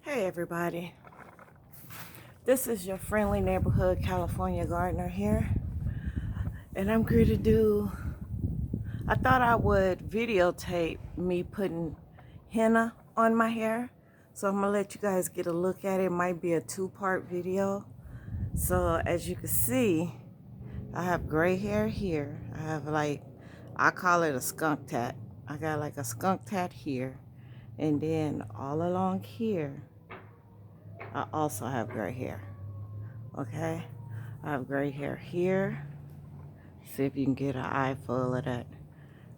Hey everybody, this is your friendly neighborhood California gardener here, and I'm going to I thought I would videotape me putting henna on my hair, so I'm going to let you guys get a look at it. It might be a two-part video. So as you can see, I have gray hair here. I have I call it a skunk tat. I got like a skunk tat here, and then all along here, I also have gray hair. Okay, I have gray hair here. See if you can get an eye full of that.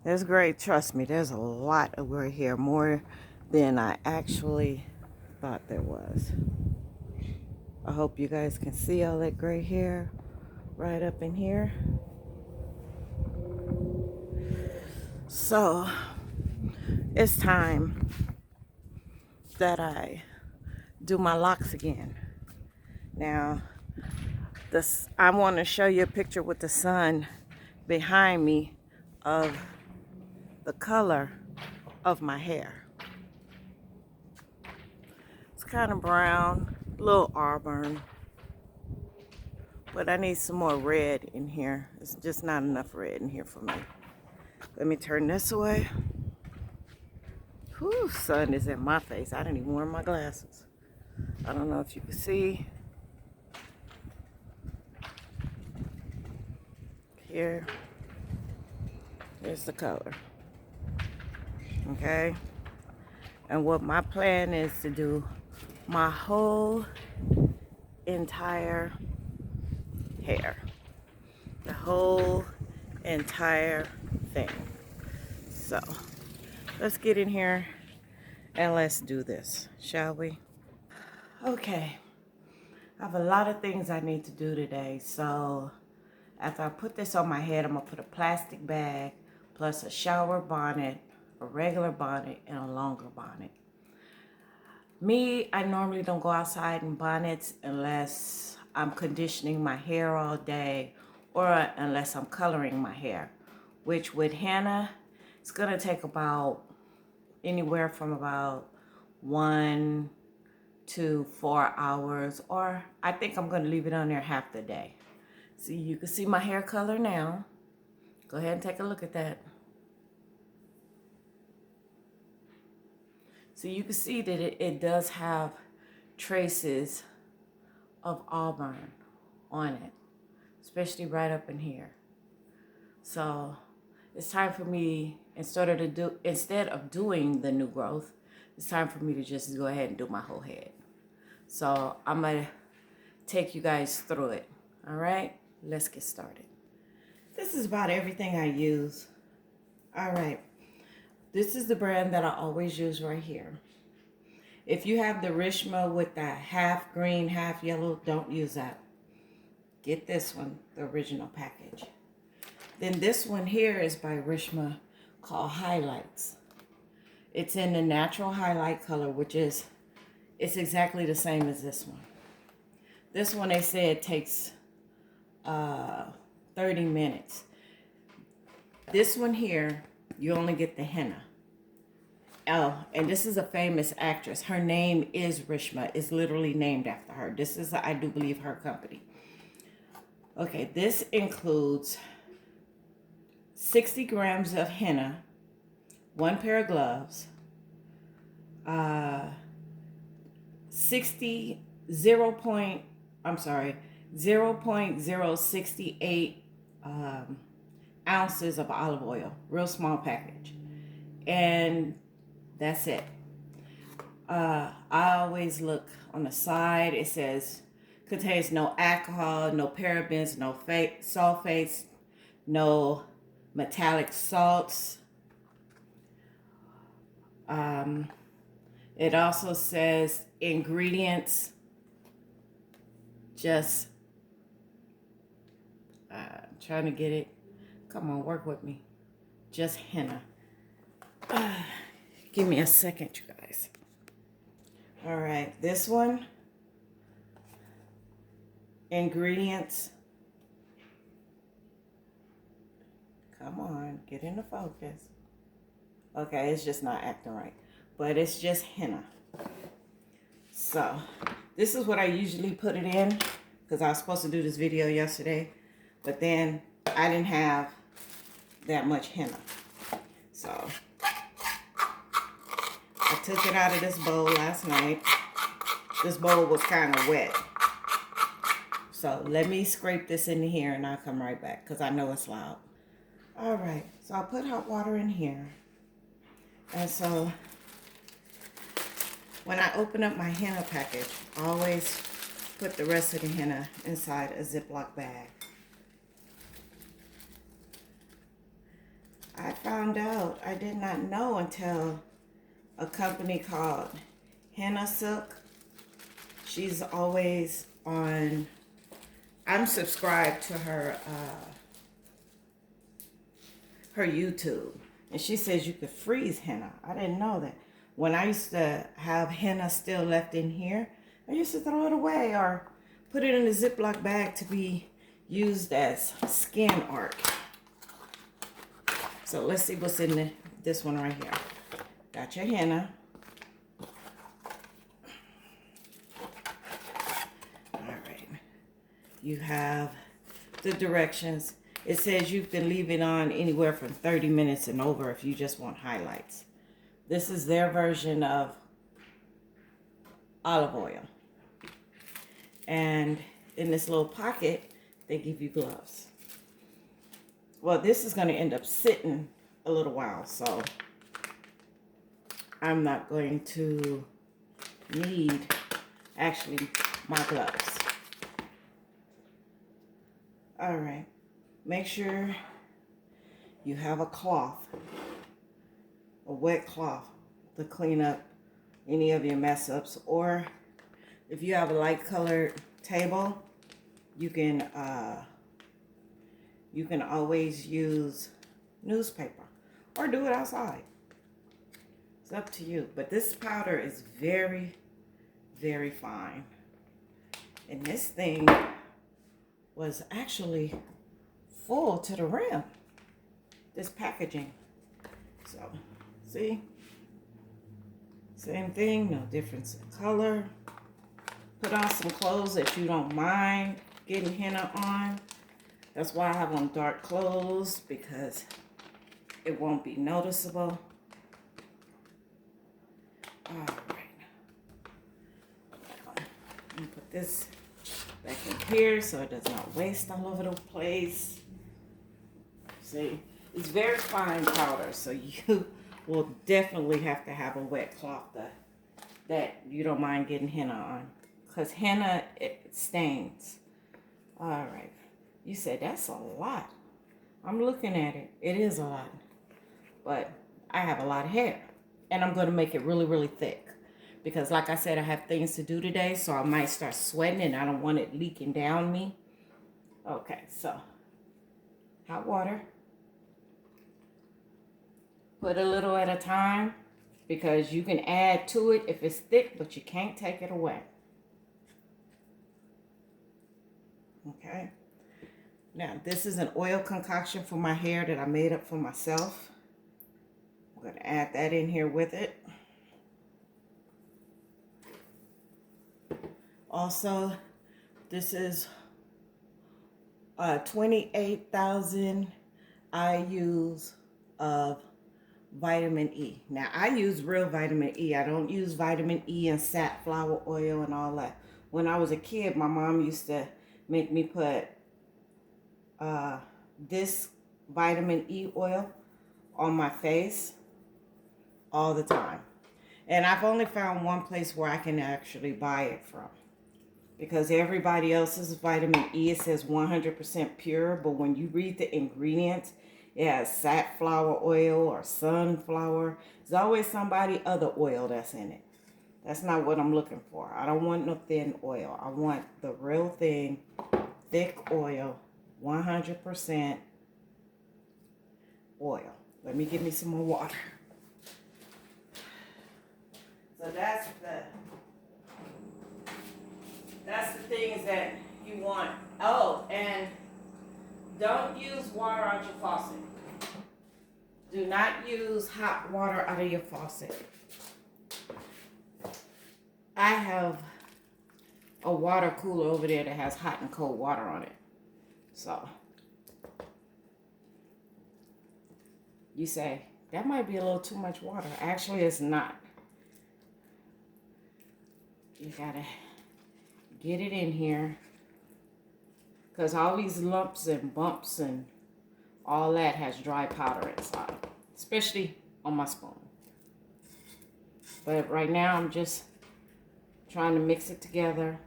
There's gray, trust me, there's a lot of gray hair, more than I actually thought there was. I hope you guys can see all that gray hair right up in here. So it's time that I do my locks again. Now, I want to show you a picture with the sun behind me of the color of my hair. It's kind of brown, a little auburn, but I need some more red in here. It's just not enough red in here for me. Let me turn this away. Whew, sun is in my face. I didn't even wear my glasses. I don't know if you can see. Here's the color. Okay? And what my plan is to do my whole entire hair. The whole entire thing. So, let's get in here and let's do this, shall we? Okay. I have a lot of things I need to do today, so after I put this on my head, I'm going to put a plastic bag plus a shower bonnet, a regular bonnet, and a longer bonnet. Me, I normally don't go outside in bonnets unless I'm conditioning my hair all day or unless I'm coloring my hair, which with henna, it's going to take about anywhere from about 1 to 4 hours, or I think I'm going to leave it on there half the day. See, you can see my hair color now. Go ahead and take a look at that. So you can see that it does have traces of auburn on it, especially right up in here. So it's time for me, instead of doing the new growth, it's time for me to just go ahead and do my whole head. So I'm gonna take you guys through it. All right, let's get started. This is about everything I use. All right, this is the brand that I always use right here. If you have the Rishma with the half green, half yellow, don't use that. Get this one, the original package. Then this one here is by Rishma, called Highlights. It's in the natural highlight color, it's exactly the same as this one. This one, they say it takes 30 minutes. This one here, you only get the henna. Oh, and this is a famous actress. Her name is Rishma. It's literally named after her. This is, I do believe, her company. Okay, this includes 60 grams of henna, 1 pair of gloves, 0.068 ounces of olive oil, real small package, and that's it. I always look on the side. It says contains no alcohol, no parabens, no sulfates, no metallic salts. It also says ingredients. Just trying to get it. Come on, work with me. Just henna. Give me a second, you guys. All right, this one. Ingredients. Come on, get into focus. Okay, it's just not acting right. But it's just henna. So this is what I usually put it in, because I was supposed to do this video yesterday, but then I didn't have that much henna. So I took it out of this bowl last night. This bowl was kind of wet. So let me scrape this in here and I'll come right back because I know it's loud. All right, so I'll put hot water in here. And so when I open up my henna package, I always put the rest of the henna inside a Ziploc bag. I found out, I did not know until a company called Henna Silk. She's always on, I'm subscribed to her her YouTube, and she says you could freeze henna. I didn't know that. When I used to have henna still left in here, I used to throw it away or put it in a Ziploc bag to be used as skin art. So let's see what's in this one right here. Got your henna. All right. You have the directions. It says you can leave it on anywhere from 30 minutes and over if you just want highlights. This is their version of olive oil. And in this little pocket, they give you gloves. Well, this is going to end up sitting a little while, so I'm not going to need actually my gloves. All right. Make sure you have a cloth, a wet cloth, to clean up any of your mess ups. Or if you have a light colored table, you can always use newspaper or do it outside. It's up to you. But this powder is very, very fine. And this thing was actually full to the rim, this packaging. So see, same thing, no difference in color. Put on some clothes that you don't mind getting henna on. That's why I have on dark clothes, because it won't be noticeable. All right, I'm gonna put this back in here so it does not waste all over the place. See, it's very fine powder, so you will definitely have to have a wet cloth that you don't mind getting henna on, because henna, it stains. All right, you said that's a lot. I'm looking at it. It is a lot, but I have a lot of hair, and I'm going to make it really, really thick, because like I said, I have things to do today, so I might start sweating, and I don't want it leaking down me. Okay, so hot water. Put a little at a time, because you can add to it if it's thick, but you can't take it away. Okay. Now, this is an oil concoction for my hair that I made up for myself. I'm going to add that in here with it. Also, this is 28,000 IUs of vitamin E. Now, I use real vitamin E. I don't use vitamin E and safflower oil and all that. When I was a kid, my mom used to make me put this vitamin E oil on my face all the time. And I've only found one place where I can actually buy it from, because everybody else's vitamin E, it says 100% pure, but when you read the ingredients, it has safflower oil or sunflower. There's always somebody other oil that's in it. That's not what I'm looking for. I don't want no thin oil. I want the real thing, thick oil, 100% oil. Let me give me some more water. So that's the things that you want. Oh, and don't use water out your faucet. Do not use hot water out of your faucet. I have a water cooler over there that has hot and cold water on it. So you say, that might be a little too much water. Actually, it's not. You gotta get it in here, because all these lumps and bumps and all that has dry powder inside, especially on my spoon. But right now I'm just trying to mix it together.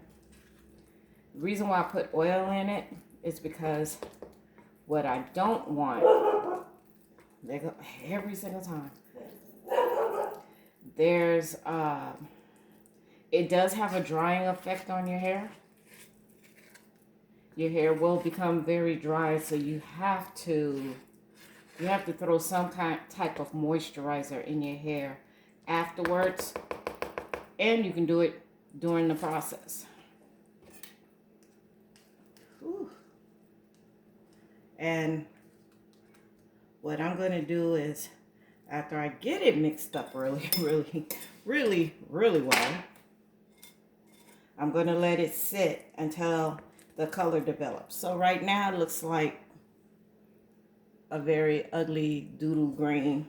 The reason why I put oil in it is because what I don't want, they go every single time, there's it does have a drying effect on your hair. Your hair will become very dry, so you have to throw some type of moisturizer in your hair afterwards, and you can do it during the process. Whew. And what I'm going to do is, after I get it mixed up really well, I'm going to let it sit until the color develops. So right now it looks like a very ugly doodle green.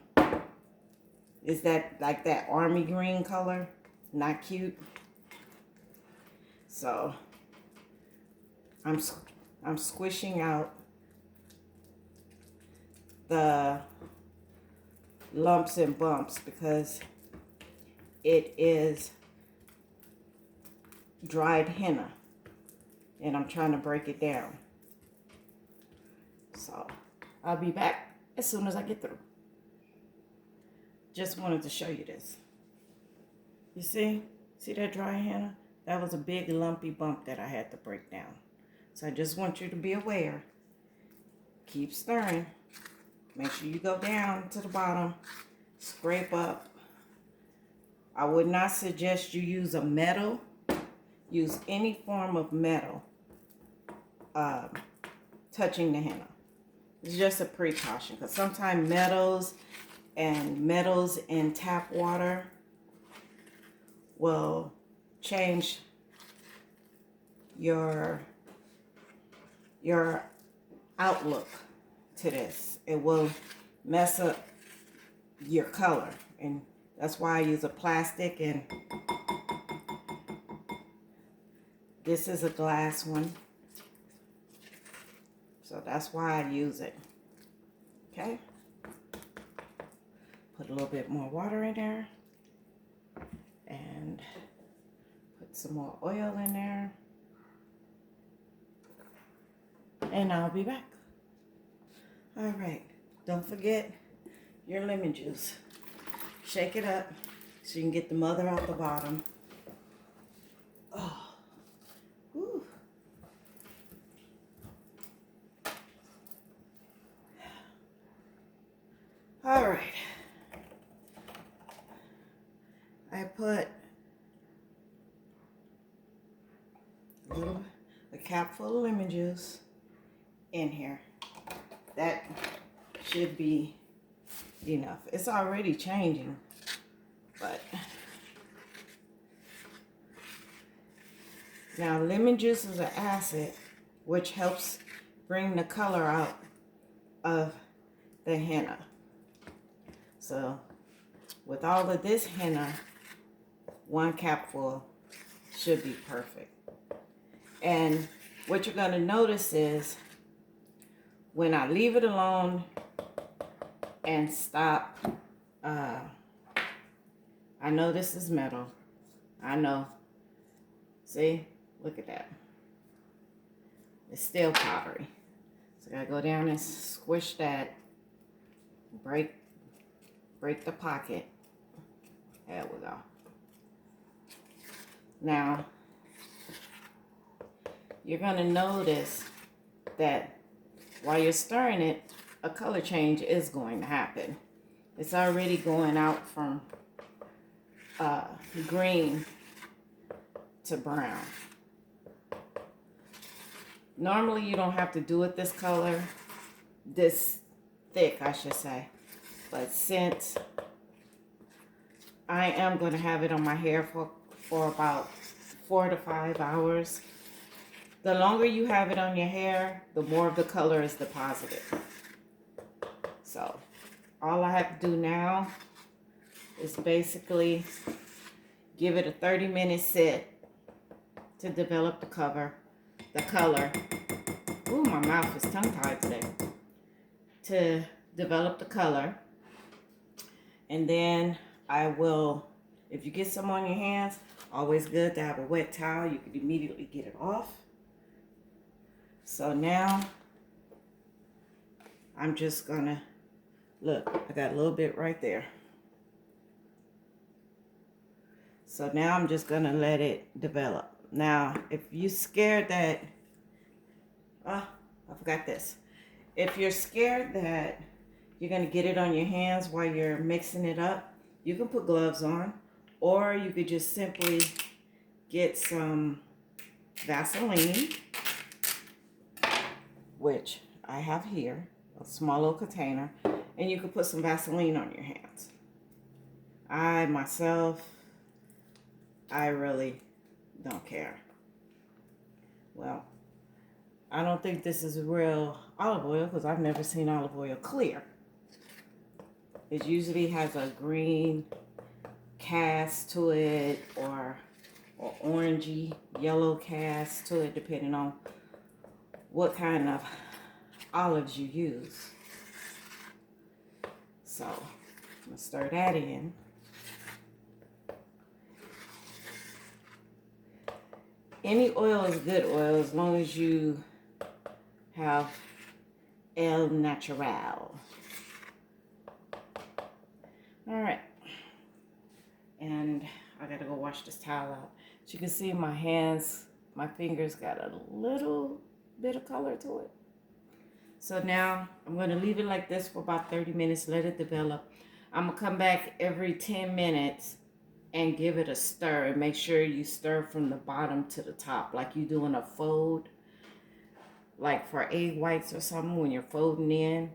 Is that like that army green color? Not cute. So I'm squishing out the lumps and bumps because it is dried henna, and I'm trying to break it down. So I'll be back as soon as I get through. Just wanted to show you this. You see that dry henna? That was a big lumpy bump that I had to break down. So I just want you to be aware. Keep stirring. Make sure you go down to the bottom, scrape up. I would not suggest you use a metal. Use any form of metal touching the henna. It's just a precaution, because sometimes metals in tap water will change your outlook to this. It will mess up your color, and that's why I use a plastic, and this is a glass one. So that's why I use it. Okay. Put a little bit more water in there. And put some more oil in there. And I'll be back. All right. Don't forget your lemon juice. Shake it up so you can get the mother out the bottom. Oh. Whew. All right. I put a cap full of lemon juice in here. That should be enough. It's already changing, but now lemon juice is an acid which helps bring the color out of the henna. So with all of this henna, 1 capful should be perfect. And what you're going to notice is when I leave it alone and stop, I know this is metal. I know. See? Look at that. It's still powdery. So I gotta go down and squish that. Break the pocket. There we go. Now, you're gonna notice that while you're stirring it, a color change is going to happen. It's already going out from green to brown. Normally you don't have to do it this color, this thick I should say, but since I am going to have it on my hair for about 4 to 5 hours. The longer you have it on your hair, the more of the color is deposited. So all I have to do now is basically give it a 30-minute sit to develop the color. Ooh, my mouth is tongue-tied today. To develop the color. And then I will, if you get some on your hands, always good to have a wet towel. You can immediately get it off. So now I'm just gonna, look, I got a little bit right there. So now I'm just gonna let it develop. Now, if you're scared that, I forgot this. If you're scared that you're gonna get it on your hands while you're mixing it up, you can put gloves on, or you could just simply get some Vaseline, which I have here, a small little container, and you can put some Vaseline on your hands. I really don't care. Well, I don't think this is real olive oil because I've never seen olive oil clear. It usually has a green cast to it or orangey yellow cast to it, depending on what kind of olives you use. So I'm gonna stir that in. Any oil is good oil as long as you have El Natural. All right, and I gotta go wash this towel out. As you can see, my hands, my fingers got a little bit of color to it. So now I'm gonna leave it like this for about 30 minutes, let it develop. I'm gonna come back every 10 minutes and give it a stir, and make sure you stir from the bottom to the top, like you doing a fold, like for egg whites or something. When you're folding in,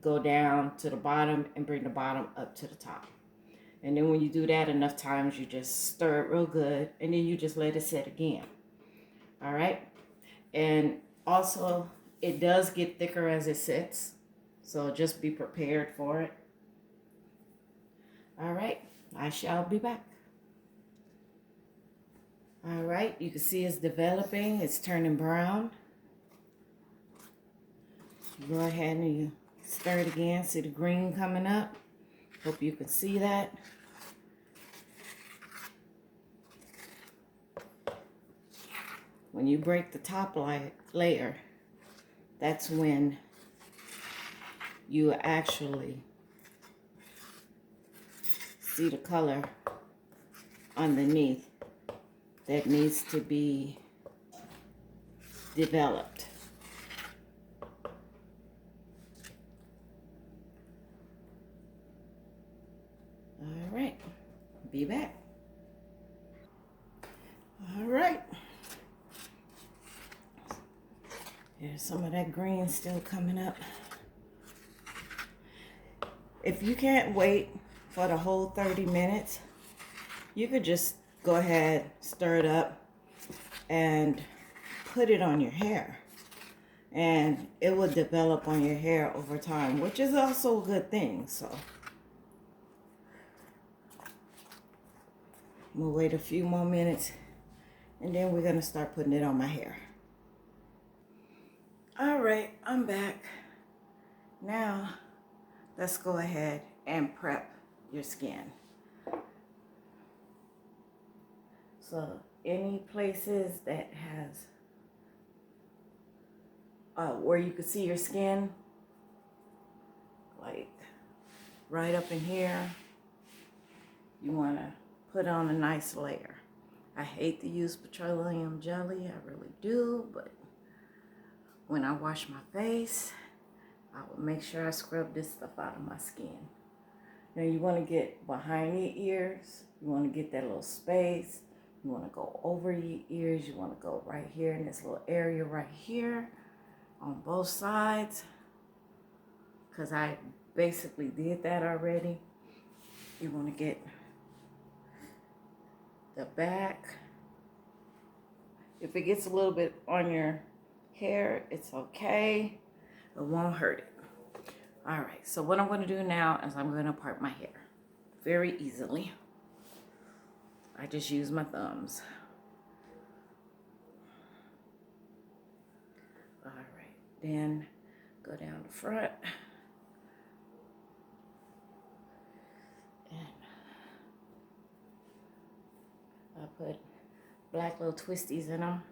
go down to the bottom and bring the bottom up to the top. And then when you do that enough times, you just stir it real good, and then you just let it sit again. All right. And also, it does get thicker as it sits, so just be prepared for it. All right, I shall be back. All right, you can see it's developing. It's turning brown. Go ahead and you stir it again. See the green coming up? Hope you can see that. When you break the top layer, that's when you actually see the color underneath that needs to be developed. All right, be back. All right. There's some of that green still coming up. If you can't wait for the whole 30 minutes, you could just go ahead, stir it up, and put it on your hair. And it will develop on your hair over time, which is also a good thing. So I'm gonna wait a few more minutes, and then we're gonna start putting it on my hair. All right, I'm back. Now, let's go ahead and prep your skin. So any places that has where you can see your skin, like right up in here, you want to put on a nice layer. I hate to use petroleum jelly, I really do, but when I wash my face, I will make sure I scrub this stuff out of my skin. Now you want to get behind your ears, you want to get that little space, you want to go over your ears, you want to go right here in this little area right here on both sides, because I basically did that already. You want to get the back. If it gets a little bit on your hair, it's okay. It won't hurt it. All right, so what I'm going to do now is I'm going to part my hair very easily. I just use my thumbs. All right, then go down the front. And I put black little twisties in them.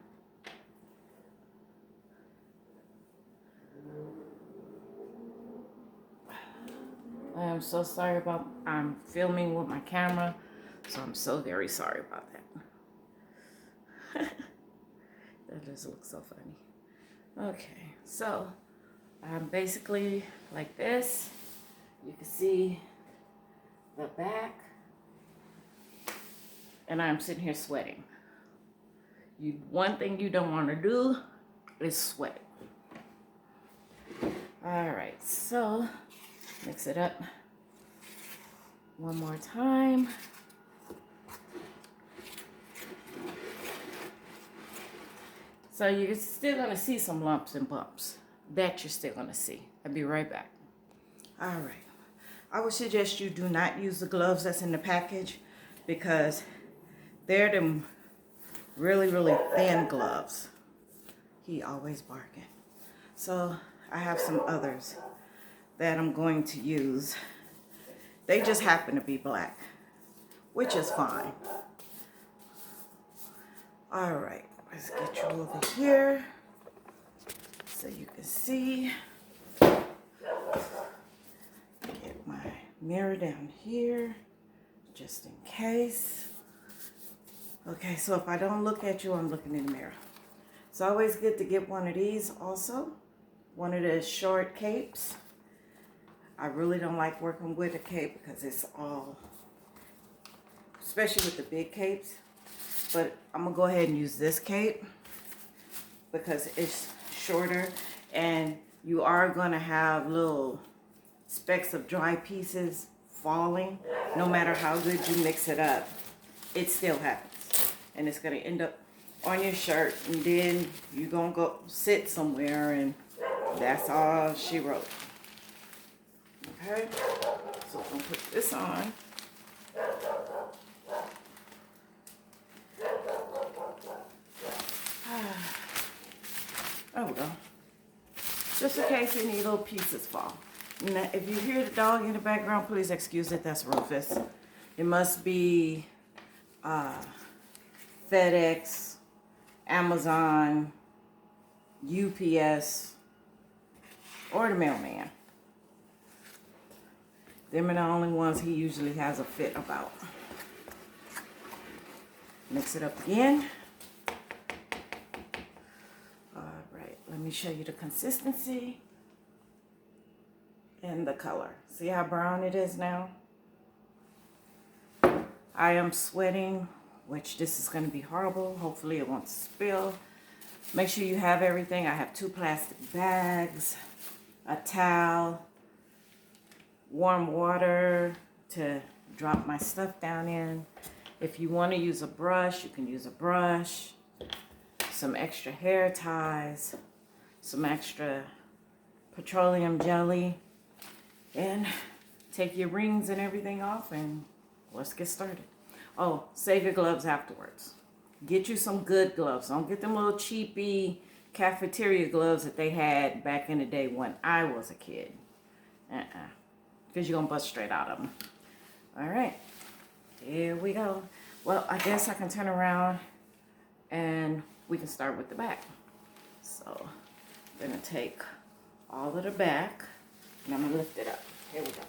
I am so sorry about, I'm filming with my camera, so I'm so very sorry about that. That just looks so funny. Okay, so I'm basically like this. You can see the back, and I'm sitting here sweating. One thing you don't want to do is sweat. All right, so mix it up one more time. So you're still gonna see some lumps and bumps. That you're still gonna see. I'll be right back. All right. I would suggest you do not use the gloves that's in the package because they're them really, really thin gloves. He always barking. So I have some others that I'm going to use. They just happen to be black, which is fine. All right, let's get you over here so you can see. Get my mirror down here just in case. Okay, so if I don't look at you, I'm looking in the mirror. It's always good to get one of these also, one of the short capes. I really don't like working with a cape because it's all, especially with the big capes, but I'm gonna go ahead and use this cape because it's shorter and you are gonna have little specks of dry pieces falling. No matter how good you mix it up, it still happens. And it's gonna end up on your shirt, and then you're gonna go sit somewhere, and that's all she wrote. Okay, so I'm gonna put this on. There we go. Just in case any little pieces fall. Now, if you hear the dog in the background, please excuse it. That's Rufus. It must be FedEx, Amazon, UPS, or the mailman. Them are the only ones he usually has a fit about. Mix it up again. All right, let me show you the consistency and the color. See how brown it is now? I am sweating, which this is going to be horrible. Hopefully it won't spill. Make sure you have everything. I have 2 plastic bags, a towel, warm water to drop my stuff down in. If you want to use a brush, you can use a brush, some extra hair ties, some extra petroleum jelly, and take your rings and everything off and let's get started. Oh, save your gloves afterwards. Get you some good gloves. Don't get them little cheapy cafeteria gloves that they had back in the day when I was a kid. Because you're going to bust straight out of them. All right. Here we go. Well, I guess I can turn around and we can start with the back. So I'm going to take all of the back and I'm going to lift it up. Here we go.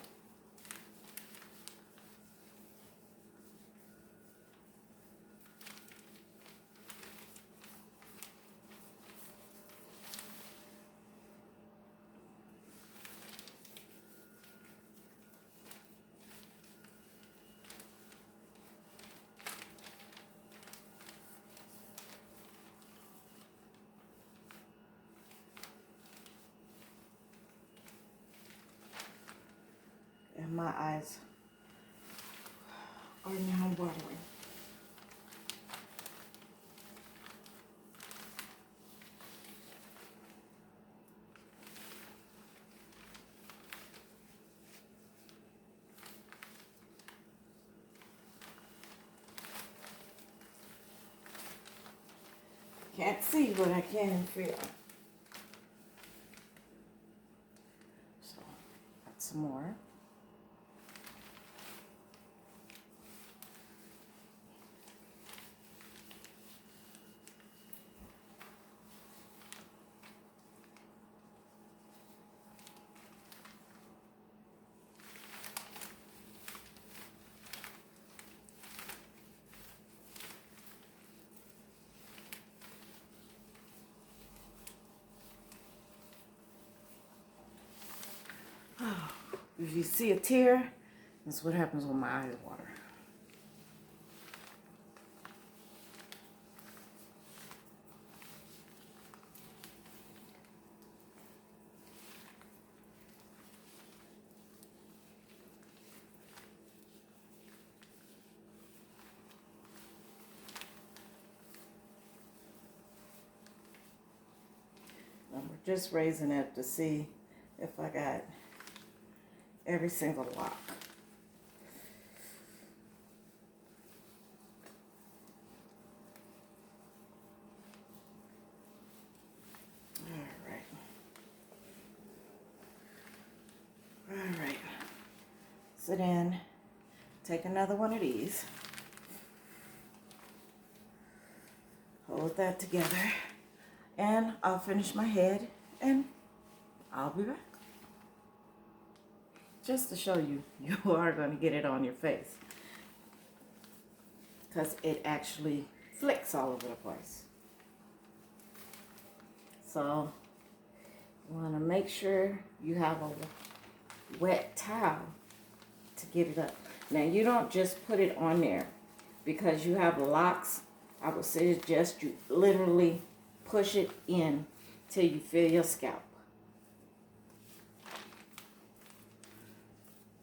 And my eyes are now watering. Can't see, but I can feel. So, got some more. If you see a tear, that's what happens with my eye water. And we're just raising it to see if I got every single lock. All right. So then take another one of these. Hold that together. And I'll finish my head and I'll be back. Just to show you, you are going to get it on your face. Because it actually flicks all over the place. So you want to make sure you have a wet towel to get it up. Now you don't just put it on there because you have locks. I would suggest you literally push it in till you feel your scalp.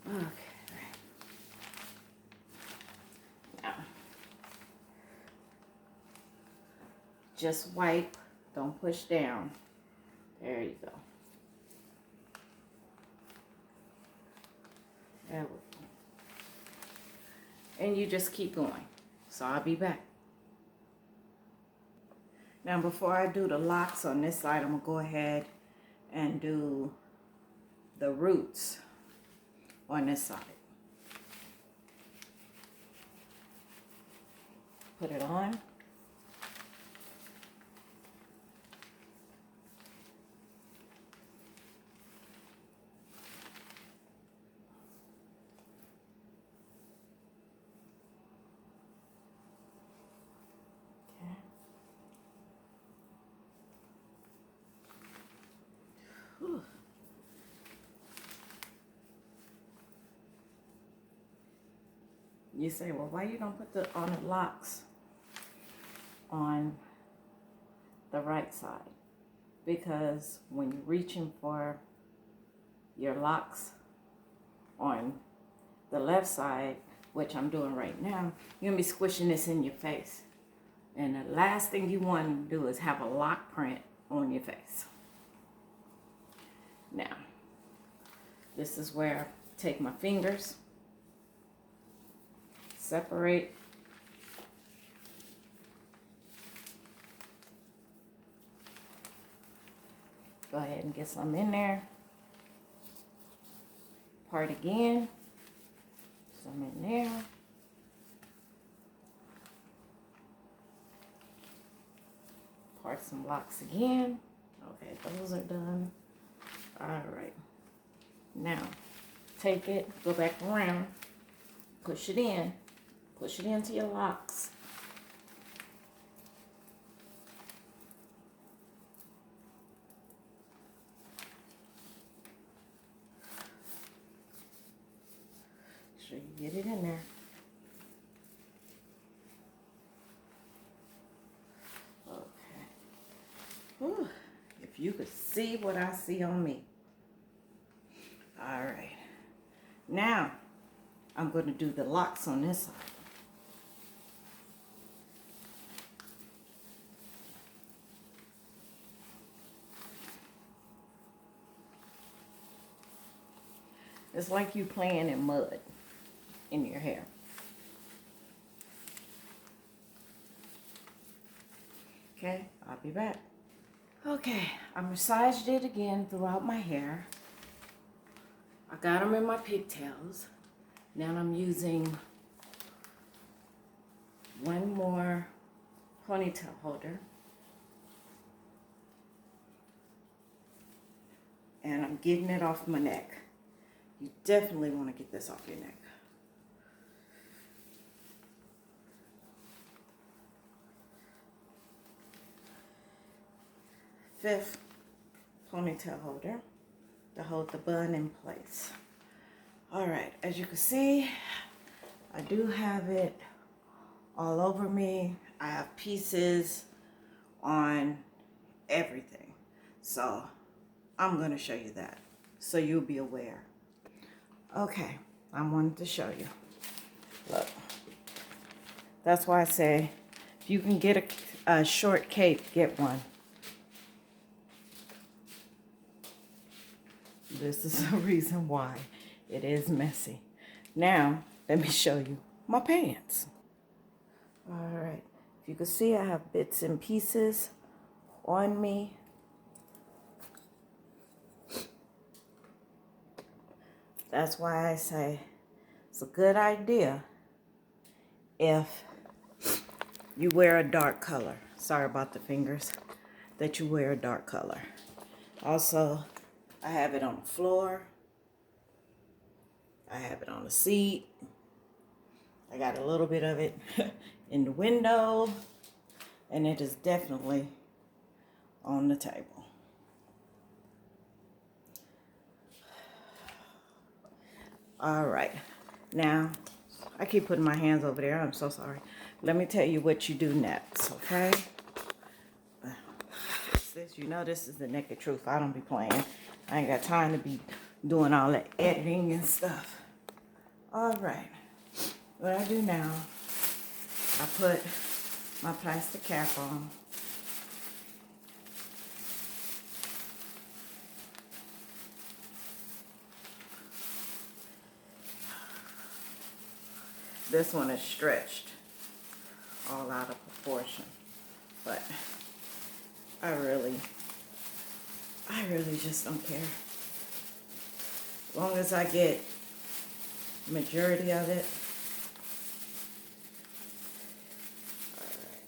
Okay. Now, just wipe. Don't push down. There you go. There we go. And you just keep going. So I'll be back. Now before I do the locks on this side, I'm going to go ahead and do the roots on this side. Put it on. You say, well, why you don't put the locks on the right side? Because when you're reaching for your locks on the left side, which I'm doing right now, you're gonna be squishing this in your face. And the last thing you want to do is have a lock print on your face. Now, this is where I take my fingers, separate, go ahead and get some in there, part again, some in there, part some locks again. Okay, those are done. All right, now take it, go back around, push it into your locks. Make sure you get it in there. Okay. Whew. If you could see what I see on me. All right. Now, I'm going to do the locks on this side. It's like you playing in mud in your hair. Okay, I'll be back. Okay, I massaged it again throughout my hair. I got them in my pigtails. Now I'm using one more ponytail holder. And I'm getting it off my neck. You definitely want to get this off your neck. Fifth ponytail holder to hold the bun in place. All right, as you can see, I do have it all over me. I have pieces on everything. So I'm gonna show you that so you'll be aware. Okay, I wanted to show you. Look, that's why I say if you can get a short cape, get one. This is the reason why it is messy. Now, let me show you my pants. All right, if you can see, I have bits and pieces on me. That's why I say it's a good idea if you wear a dark color. Sorry about the fingers. That you wear a dark color. Also, I have it on the floor. I have it on the seat. I got a little bit of it in the window. And it is definitely on the table. All right. Now, I keep putting my hands over there. I'm so sorry. Let me tell you what you do next, okay? You know this is the naked truth. I don't be playing. I ain't got time to be doing all that editing and stuff. All right. What I do now, I put my plastic cap on. This one is stretched all out of proportion, but I really just don't care. As long as I get majority of it. All right.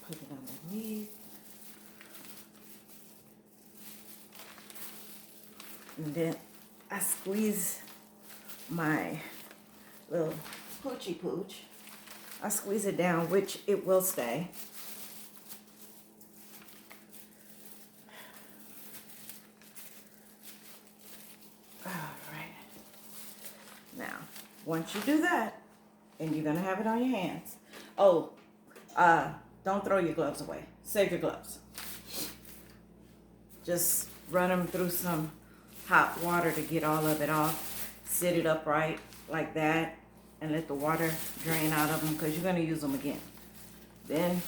Put it underneath. And then I squeeze my little poochie pooch. I squeeze it down, which it will stay. All right. Now, once you do that, and you're gonna have it on your hands. Oh, don't throw your gloves away. Save your gloves. Just run them through some hot water to get all of it off. Sit it upright like that and let the water drain out of them because you're going to use them again. Then